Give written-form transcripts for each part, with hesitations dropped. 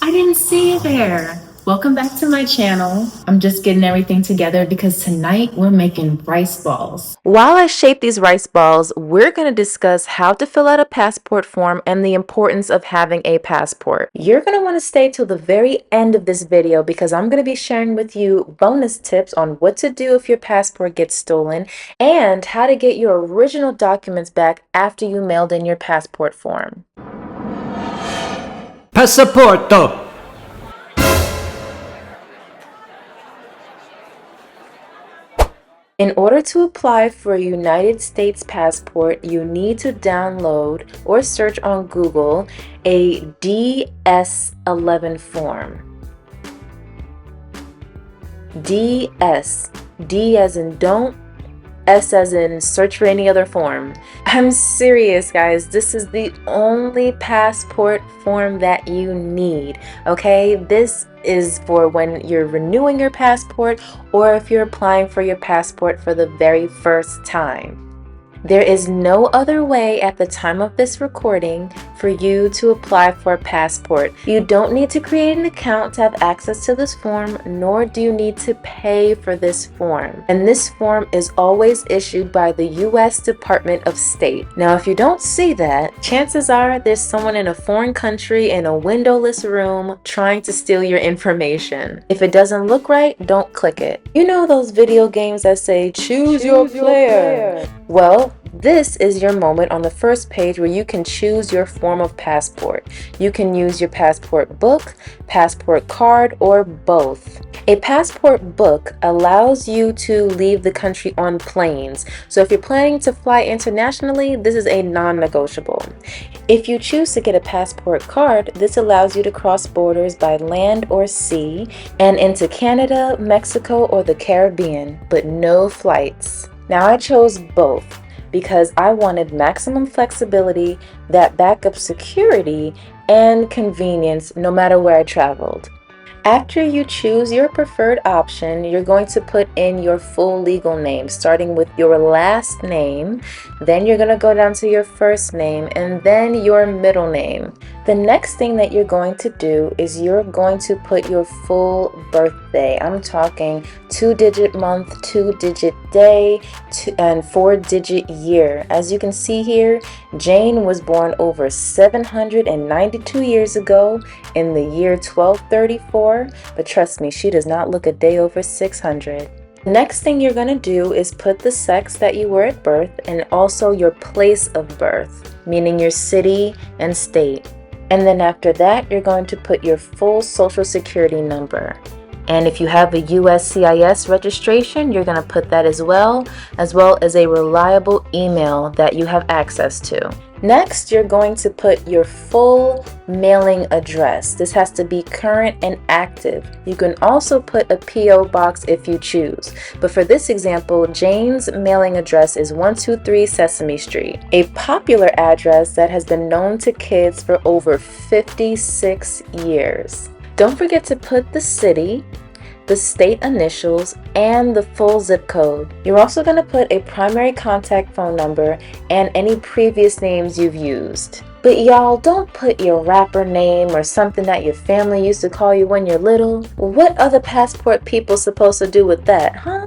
I didn't see you there. Welcome back to my channel. I'm just getting everything together because tonight we're making rice balls. While I shape these rice balls, we're going to discuss how to fill out a passport form and the importance of having a passport. You're going to want to stay till the very end of this video because I'm going to be sharing with you bonus tips on what to do if your passport gets stolen and how to get your original documents back after you mailed in your passport form. Passaporto! In order to apply for a United States passport, you need to download or search on Google a DS-11 form. DS. D as in don't, S as in search for any other form. I'm serious, guys. This is the only passport form that you need, okay? This is for when you're renewing your passport or if you're applying for your passport for the very first time. There is no other way at the time of this recording for you to apply for a passport. You don't need to create an account to have access to this form, nor do you need to pay for this form. And this form is always issued by the U.S. Department of State. Now, if you don't see that, chances are there's someone in a foreign country in a windowless room trying to steal your information. If it doesn't look right, don't click it. You know those video games that say, choose your player. Well, this is your moment on the first page where you can choose your form of passport. You can use your passport book, passport card, or both. A passport book allows you to leave the country on planes. So if you're planning to fly internationally, this is a non-negotiable. If you choose to get a passport card, this allows you to cross borders by land or sea and into Canada, Mexico, or the Caribbean, but no flights. Now I chose both because I wanted maximum flexibility, that backup security, and convenience no matter where I traveled. After you choose your preferred option, you're going to put in your full legal name, starting with your last name, then you're going to go down to your first name, and then your middle name. The next thing that you're going to do is you're going to put your full birthday. I'm talking 2-digit month, 2-digit day, and 4-digit year. As you can see here, Jane was born over 792 years ago in the year 1234, but trust me, she does not look a day over 600. The next thing you're going to do is put the sex that you were at birth and also your place of birth, meaning your city and state. And then after that, you're going to put your full social security number. And if you have a USCIS registration, you're going to put that as well as a reliable email that you have access to. Next, you're going to put your full mailing address. This has to be current and active. You can also put a P.O. box if you choose. But for this example, Jane's mailing address is 123 Sesame Street, a popular address that has been known to kids for over 56 years. Don't forget to put the city, the state initials, and the full zip code. You're also going to put a primary contact phone number and any previous names you've used. But y'all, don't put your rapper name or something that your family used to call you when you're little. What are the passport people supposed to do with that, huh?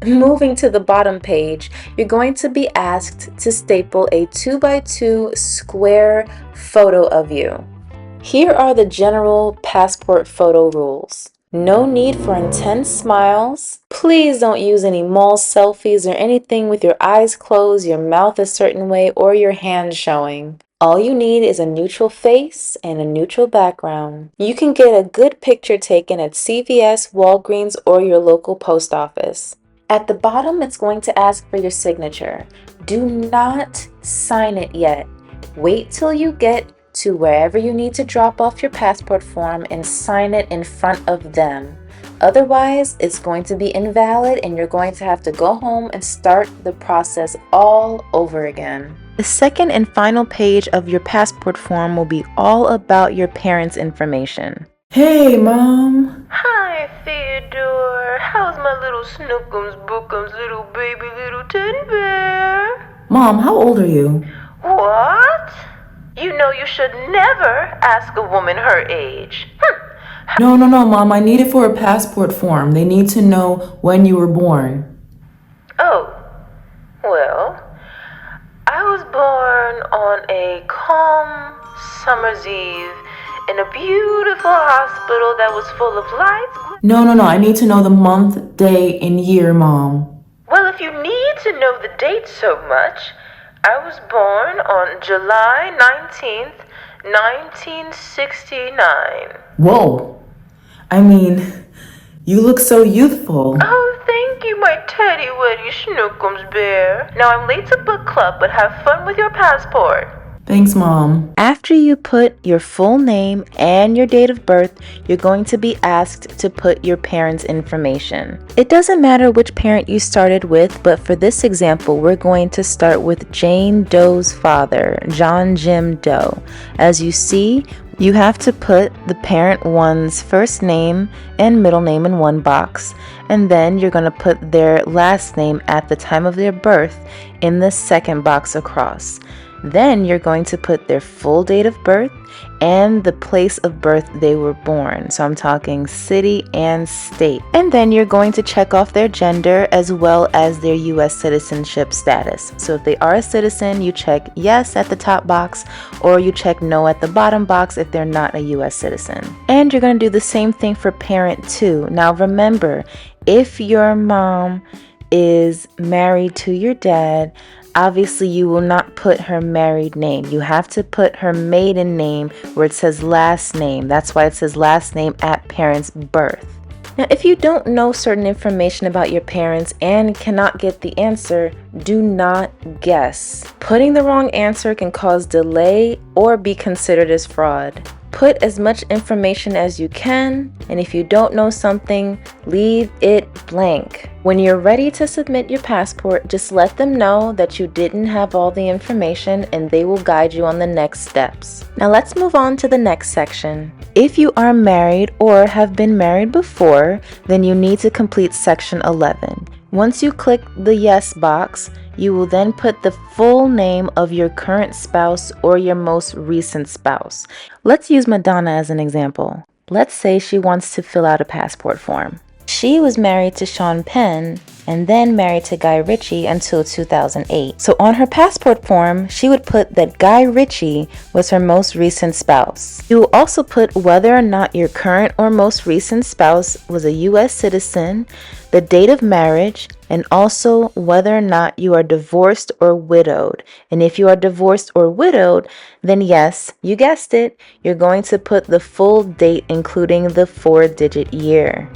Moving to the bottom page, you're going to be asked to staple a 2x2 square photo of you. Here are the general passport photo rules. No need for intense smiles. Please don't use any mall selfies or anything with your eyes closed, your mouth a certain way, or your hands showing. All you need is a neutral face and a neutral background. You can get a good picture taken at CVS, Walgreens, or your local post office. At the bottom, it's going to ask for your signature. Do not sign it yet. Wait till you get to wherever you need to drop off your passport form and sign it in front of them. Otherwise, it's going to be invalid and you're going to have to go home and start the process all over again. The second and final page of your passport form will be all about your parents' information. Hey, Mom. Hi, Theodore. How's my little Snookums, Bookums, little baby, little teddy bear? Mom, how old are you? What? You know you should never ask a woman her age. No, Mom, I need it for a passport form. They need to know when you were born. Oh, well, I was born on a calm summer's eve in a beautiful hospital that was full of lights. No, I need to know the month, day, and year, Mom. Well, if you need to know the date so much, I was born on July 19th, 1969. Whoa. I mean, you look so youthful. Oh, thank you, my teddy weddy schnookums bear. Now I'm late to book club, but have fun with your passport. Thanks, Mom. After you put your full name and your date of birth, you're going to be asked to put your parents' information. It doesn't matter which parent you started with, but for this example, we're going to start with Jane Doe's father, John Jim Doe. As you see, you have to put the parent one's first name and middle name in one box, and then you're going to put their last name at the time of their birth in the second box across. Then you're going to put their full date of birth and the place of birth they were born. So I'm talking city and state. And then you're going to check off their gender as well as their U.S. citizenship status. So if they are a citizen, you check yes at the top box, or you check no at the bottom box if they're not a U.S. citizen. And you're going to do the same thing for parent 2. Now remember, if your mom is married to your dad, obviously you will not put her married name. You have to put her maiden name where it says last name. That's why it says last name at parent's birth. Now, if you don't know certain information about your parents and cannot get the answer, do not guess. Putting the wrong answer can cause delay or be considered as fraud. Put as much information as you can, and if you don't know something, leave it blank. When you're ready to submit your passport, just let them know that you didn't have all the information and they will guide you on the next steps. Now let's move on to the next section. If you are married or have been married before, then you need to complete section 11. Once you click the yes box, you will then put the full name of your current spouse or your most recent spouse. Let's use Madonna as an example. Let's say she wants to fill out a passport form. She was married to Sean Penn and then married to Guy Ritchie until 2008. So on her passport form, she would put that Guy Ritchie was her most recent spouse. You will also put whether or not your current or most recent spouse was a U.S. citizen, the date of marriage, and also whether or not you are divorced or widowed. And if you are divorced or widowed, then yes, you guessed it, you're going to put the full date including the 4-digit year.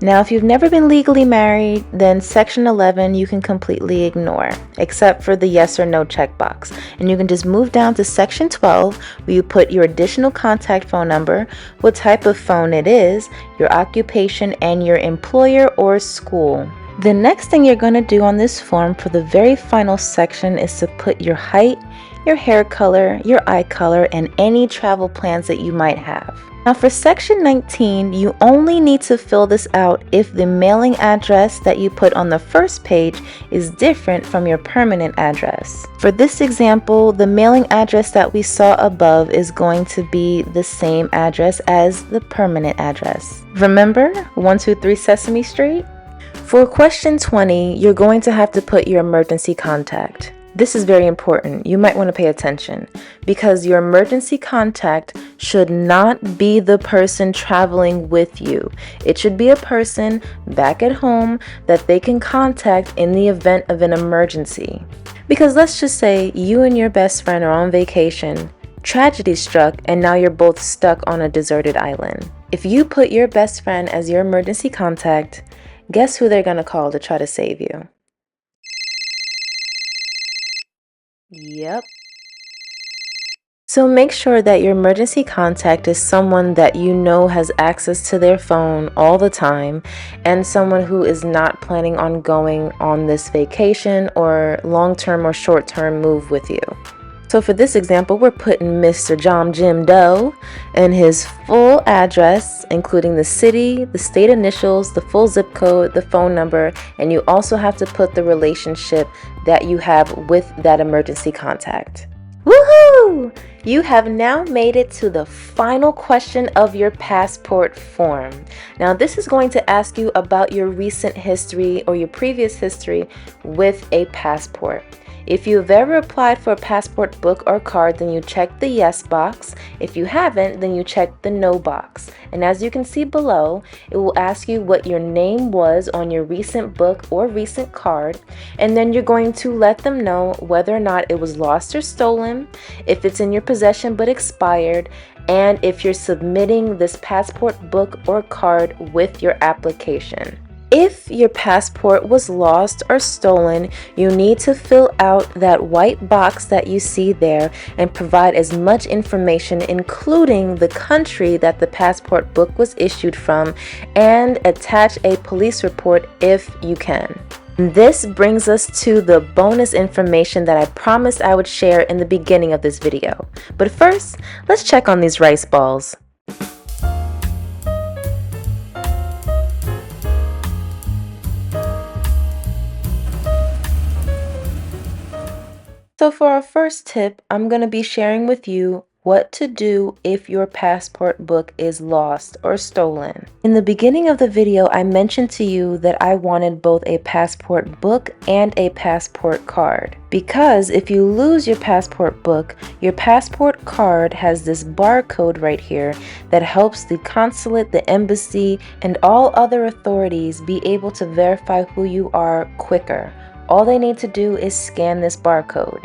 Now, if you've never been legally married, then section 11 you can completely ignore, except for the yes or no checkbox. And you can just move down to section 12, where you put your additional contact phone number, what type of phone it is, your occupation, and your employer or school. The next thing you're going to do on this form for the very final section is to put your height, your hair color, your eye color, and any travel plans that you might have. Now for section 19, you only need to fill this out if the mailing address that you put on the first page is different from your permanent address. For this example, the mailing address that we saw above is going to be the same address as the permanent address. Remember 123 Sesame Street? For question 20, you're going to have to put your emergency contact. This is very important. You might want to pay attention because your emergency contact should not be the person traveling with you. It should be a person back at home that they can contact in the event of an emergency. Because let's just say you and your best friend are on vacation, tragedy struck, and now you're both stuck on a deserted island. If you put your best friend as your emergency contact, guess who they're going to call to try to save you? Yep. So make sure that your emergency contact is someone that you know has access to their phone all the time and someone who is not planning on going on this vacation or long-term or short-term move with you. So for this example, we're putting Mr. John Jim Doe and his full address, including the city, the state initials, the full zip code, the phone number, and you also have to put the relationship that you have with that emergency contact. Woohoo! You have now made it to the final question of your passport form. Now, this is going to ask you about your recent history or your previous history with a passport. If you've ever applied for a passport book or card, then you check the yes box. If you haven't, then you check the no box. And as you can see below, it will ask you what your name was on your recent book or recent card. And then you're going to let them know whether or not it was lost or stolen, if it's in your possession but expired, and if you're submitting this passport book or card with your application. If your passport was lost or stolen, you need to fill out that white box that you see there and provide as much information, including the country that the passport book was issued from, and attach a police report if you can. This brings us to the bonus information that I promised I would share in the beginning of this video. But first, let's check on these rice balls. So for our first tip, I'm going to be sharing with you what to do if your passport book is lost or stolen. In the beginning of the video, I mentioned to you that I wanted both a passport book and a passport card. Because if you lose your passport book, your passport card has this barcode right here that helps the consulate, the embassy, and all other authorities be able to verify who you are quicker. All they need to do is scan this barcode.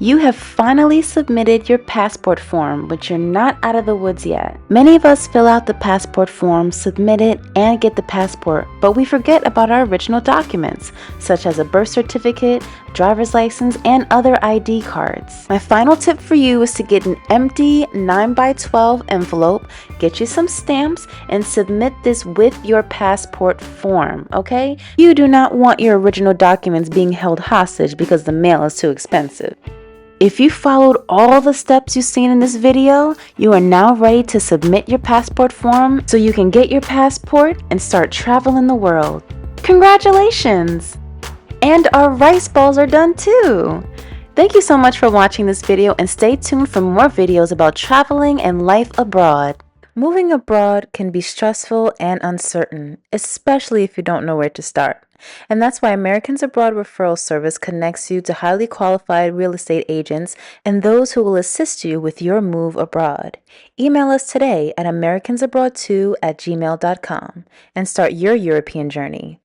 You have finally submitted your passport form, but you're not out of the woods yet. Many of us fill out the passport form, submit it, and get the passport, but we forget about our original documents, such as a birth certificate, driver's license, and other ID cards. My final tip for you is to get an empty 9x12 envelope, get you some stamps, and submit this with your passport form, okay? You do not want your original documents being held hostage because the mail is too expensive. If you followed all the steps you've seen in this video, you are now ready to submit your passport form so you can get your passport and start traveling the world. Congratulations! And our rice balls are done too! Thank you so much for watching this video, and stay tuned for more videos about traveling and life abroad. Moving abroad can be stressful and uncertain, especially if you don't know where to start. And that's why Americans Abroad Referral Service connects you to highly qualified real estate agents and those who will assist you with your move abroad. Email us today at americansabroad2@gmail.com and start your European journey.